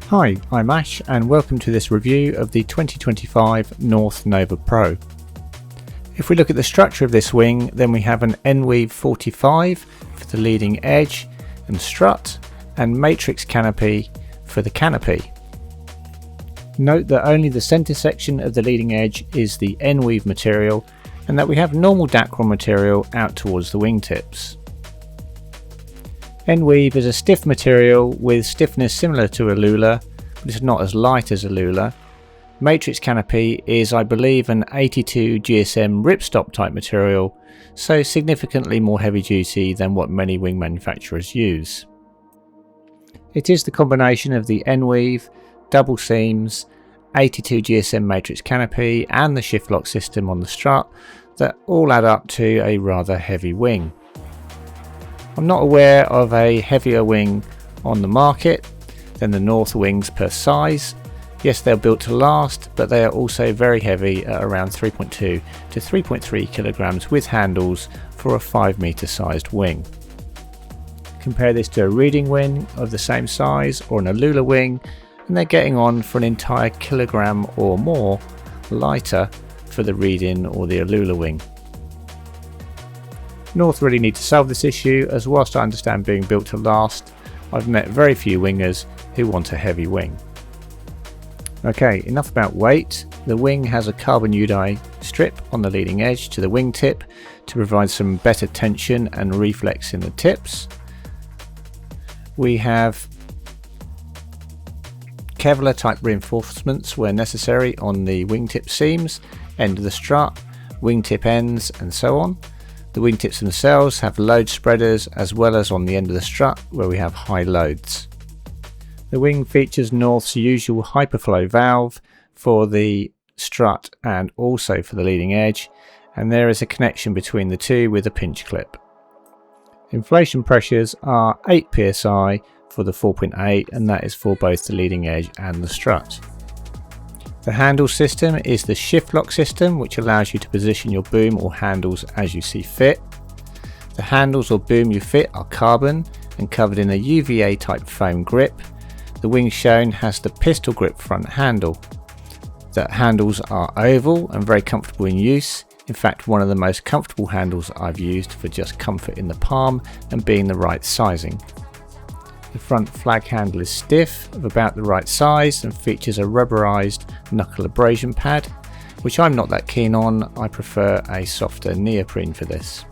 Hi, I'm Ash and welcome to this review of the 2025 North Nova Pro. If we look at the structure of this wing, then we have an N-Weave 45 for the leading edge and strut, and matrix canopy for the canopy. Note that only the centre section of the leading edge is the N-Weave material, and that we have normal Dacron material out towards the wingtips. N-Weave is a stiff material with stiffness similar to Alula, but it's not as light as Alula. Matrix canopy is, I believe, an 82 GSM ripstop type material, so significantly more heavy duty than what many wing manufacturers use. It is the combination of the N-Weave, double seams, 82 GSM matrix canopy and the shift lock system on the strut that all add up to a rather heavy wing. I'm not aware of a heavier wing on the market than the North wings per size. Yes, they're built to last, but they are also very heavy at around 3.2 to 3.3 kilograms with handles for a 5 meter sized wing. Compare this to a Reading wing of the same size or an Alula wing, and they're getting on for an entire kilogram or more lighter for the Reading or the Alula wing. North really need to solve this issue, as whilst I understand being built to last, I've met very few wingers who want a heavy wing. Okay, enough about weight. The wing has a carbon UDI strip on the leading edge to the wingtip to provide some better tension and reflex in the tips. We have Kevlar type reinforcements where necessary on the wingtip seams, end of the strut, wingtip ends and so on. The wingtips themselves have load spreaders as well as on the end of the strut where we have high loads. The wing features North's usual hyperflow valve for the strut and also for the leading edge, and there is a connection between the two with a pinch clip. Inflation pressures are 8 psi for the 4.8, and that is for both the leading edge and the strut. The handle system is the shift lock system, which allows you to position your boom or handles as you see fit. The handles or boom you fit are carbon and covered in a UVA type foam grip. The wing shown has the pistol grip front handle. The handles are oval and very comfortable in use. In fact, one of the most comfortable handles I've used for just comfort in the palm and being the right sizing. The front flag handle is stiff, of about the right size, and features a rubberized knuckle abrasion pad, which I'm not that keen on. I prefer a softer neoprene for this.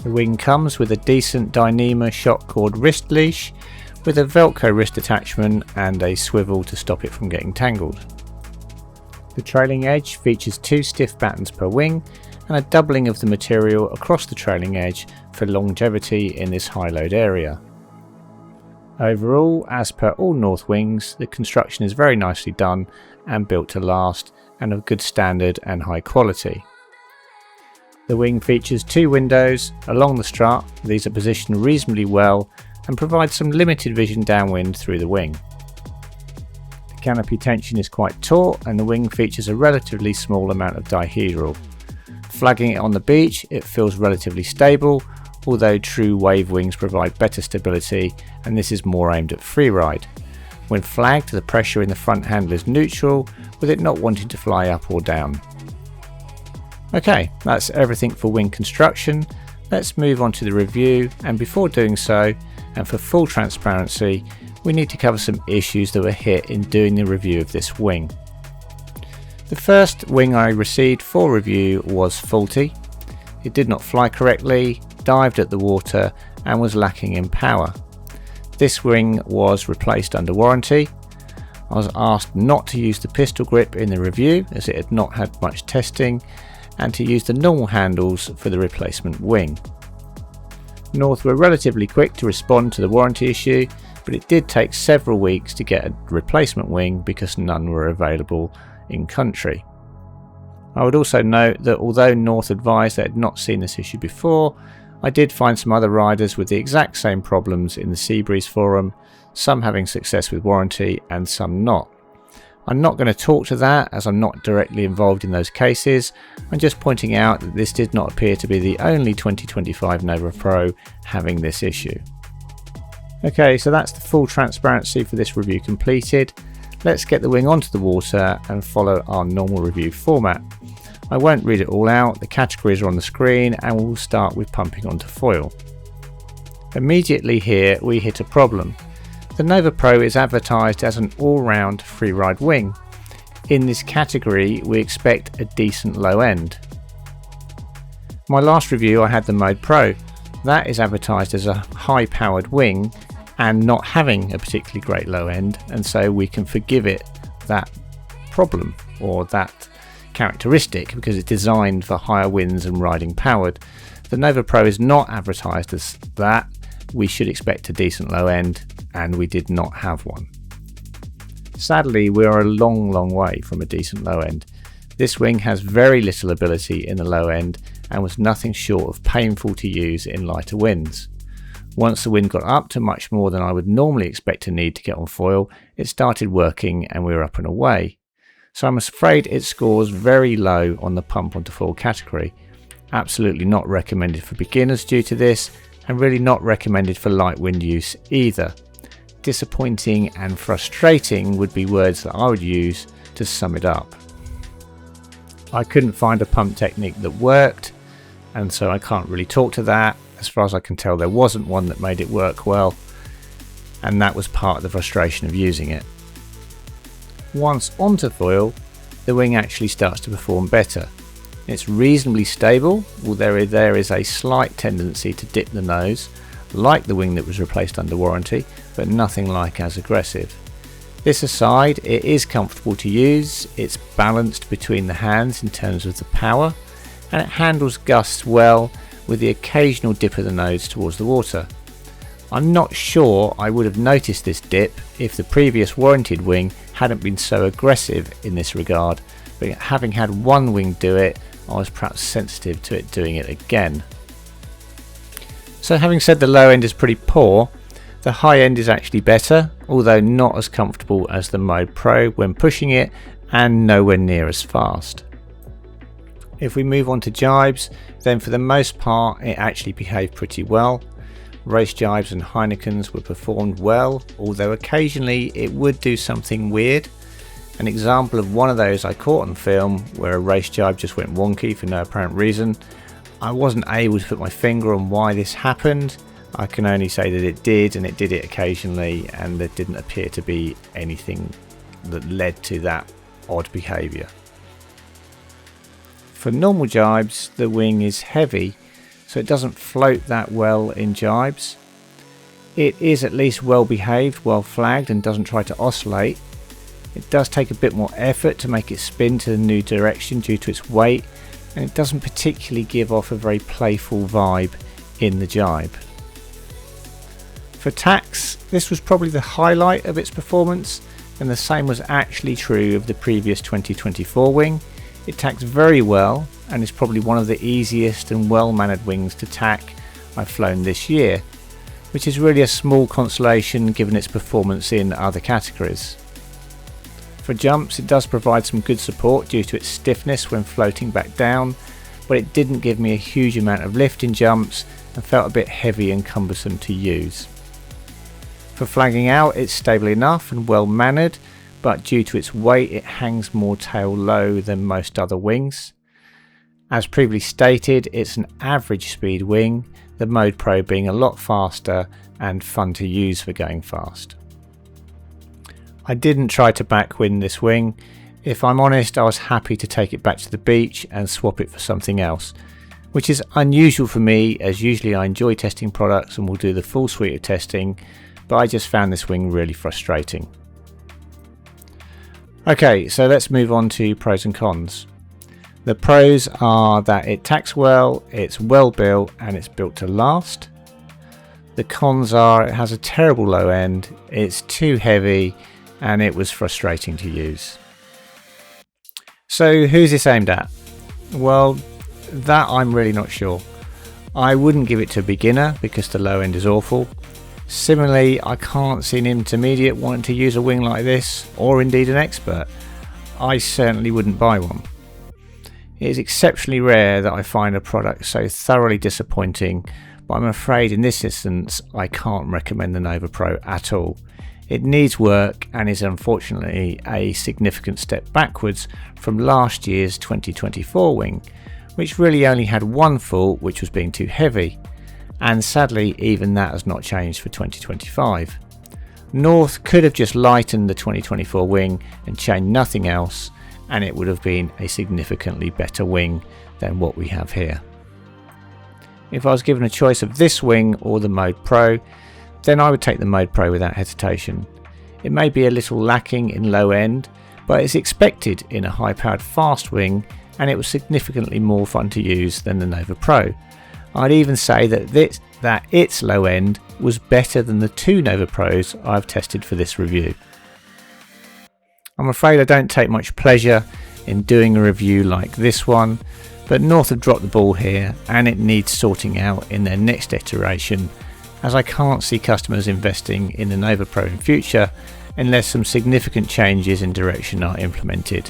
The wing comes with a decent Dyneema shock cord wrist leash with a Velcro wrist attachment and a swivel to stop it from getting tangled. The trailing edge features 2 stiff battens per wing and a doubling of the material across the trailing edge for longevity in this high load area. Overall, as per all North wings, the construction is very nicely done and built to last and of good standard and high quality. The wing features 2 windows along the strut. These are positioned reasonably well and provide some limited vision downwind through the wing. The canopy tension is quite taut and the wing features a relatively small amount of dihedral. Flagging it on the beach, it feels relatively stable, although true wave wings provide better stability, and this is more aimed at freeride. When flagged, the pressure in the front handle is neutral, with it not wanting to fly up or down. Okay, that's everything for wing construction. Let's move on to the review, and before doing so, and for full transparency, we need to cover some issues that were hit in doing the review of this wing. The first wing I received for review was faulty. It did not fly correctly, dived at the water and was lacking in power. This wing was replaced under warranty. I was asked not to use the pistol grip in the review as it had not had much testing, and to use the normal handles for the replacement wing. North were relatively quick to respond to the warranty issue, but it did take several weeks to get a replacement wing because none were available in country. I would also note that although North advised they had not seen this issue before, I did find some other riders with the exact same problems in the Seabreeze forum, some having success with warranty and some not. I'm not going to talk to that as I'm not directly involved in those cases. I'm just pointing out that this did not appear to be the only 2025 Nova Pro having this issue. Okay, so that's the full transparency for this review completed. Let's get the wing onto the water and follow our normal review format. I won't read it all out, the categories are on the screen, and we'll start with pumping onto foil. Immediately here we hit a problem. The Nova Pro is advertised as an all-round freeride wing. In this category we expect a decent low end. My last review I had the Mode Pro. That is advertised as a high powered wing and not having a particularly great low end, and so we can forgive it that problem or that characteristic because it's designed for higher winds and riding powered. The Nova Pro is not advertised as that. We should expect a decent low end, and we did not have one. Sadly, we are a long way from a decent low end. This wing has very little ability in the low end and was nothing short of painful to use in lighter winds. Once the wind got up to much more than I would normally expect to need to get on foil, it started working and we were up and away. So I'm afraid it scores very low on the pump onto foil category. Absolutely not recommended for beginners due to this, and really not recommended for light wind use either. Disappointing and frustrating would be words that I would use to sum it up. I couldn't find a pump technique that worked, and so I can't really talk to that. As far as I can tell, there wasn't one that made it work well, and that was part of the frustration of using it. Once onto foil, the wing actually starts to perform better. It's reasonably stable, although there is a slight tendency to dip the nose, like the wing that was replaced under warranty, but nothing like as aggressive. This aside, it is comfortable to use, it's balanced between the hands in terms of the power, and it handles gusts well with the occasional dip of the nose towards the water. I'm not sure I would have noticed this dip if the previous warranted wing hadn't been so aggressive in this regard, but having had one wing do it, I was perhaps sensitive to it doing it again. So having said the low end is pretty poor, the high end is actually better, although not as comfortable as the Mode Pro when pushing it and nowhere near as fast. If we move on to jibes, then for the most part it actually behaved pretty well. Race jibes and Heinekens were performed well, although occasionally it would do something weird. An example of one of those I caught on film where a race jibe just went wonky for no apparent reason. I wasn't able to put my finger on why this happened. I can only say that it did, and it did it occasionally, and there didn't appear to be anything that led to that odd behaviour. For normal jibes, the wing is heavy, so it doesn't float that well in jibes. It is at least well behaved, well flagged, and doesn't try to oscillate. It does take a bit more effort to make it spin to the new direction due to its weight, and it doesn't particularly give off a very playful vibe in the jibe. For tacks, this was probably the highlight of its performance, and the same was actually true of the previous 2024 wing. It tacks very well and is probably one of the easiest and well-mannered wings to tack I've flown this year, which is really a small consolation given its performance in other categories. For jumps, it does provide some good support due to its stiffness when floating back down, but it didn't give me a huge amount of lift in jumps and felt a bit heavy and cumbersome to use. For flagging out, it's stable enough and well mannered, but due to its weight it hangs more tail low than most other wings. As previously stated, it's an average speed wing, the Mode Pro being a lot faster and fun to use for going fast. I didn't try to backwind this wing. If I'm honest, I was happy to take it back to the beach and swap it for something else, which is unusual for me as usually I enjoy testing products and will do the full suite of testing, but I just found this wing really frustrating. Okay, so let's move on to pros and cons. The pros are that it tacks well, it's well built and it's built to last. The cons are it has a terrible low end, it's too heavy and it was frustrating to use. So who's this aimed at? Well, that I'm really not sure. I wouldn't give it to a beginner because the low end is awful. Similarly, I can't see an intermediate wanting to use a wing like this, or indeed an expert. I certainly wouldn't buy one. It is exceptionally rare that I find a product so thoroughly disappointing, but I'm afraid in this instance I can't recommend the Nova Pro at all. It needs work and is unfortunately a significant step backwards from last year's 2024 wing, which really only had one fault, which was being too heavy, and sadly even that has not changed for 2025. North could have just lightened the 2024 wing and changed nothing else, and it would have been a significantly better wing than what we have here. If I was given a choice of this wing or the Mode Pro, then I would take the Mode Pro without hesitation. It may be a little lacking in low end, but it's expected in a high powered fast wing, and it was significantly more fun to use than the Nova Pro. I'd even say that its low end was better than the two Nova Pros I've tested for this review. I'm afraid I don't take much pleasure in doing a review like this one, but North have dropped the ball here and it needs sorting out in their next iteration, as I can't see customers investing in the Nova Pro in future unless some significant changes in direction are implemented.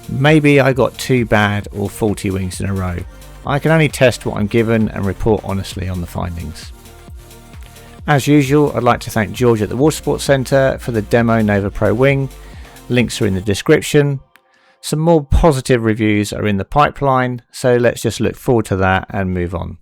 Maybe I got two bad or faulty wings in a row. I can only test what I'm given and report honestly on the findings. As usual, I'd like to thank George at the Watersports Centre for the demo Nova Pro wing. Links are in the description. Some more positive reviews are in the pipeline, so let's just look forward to that and move on.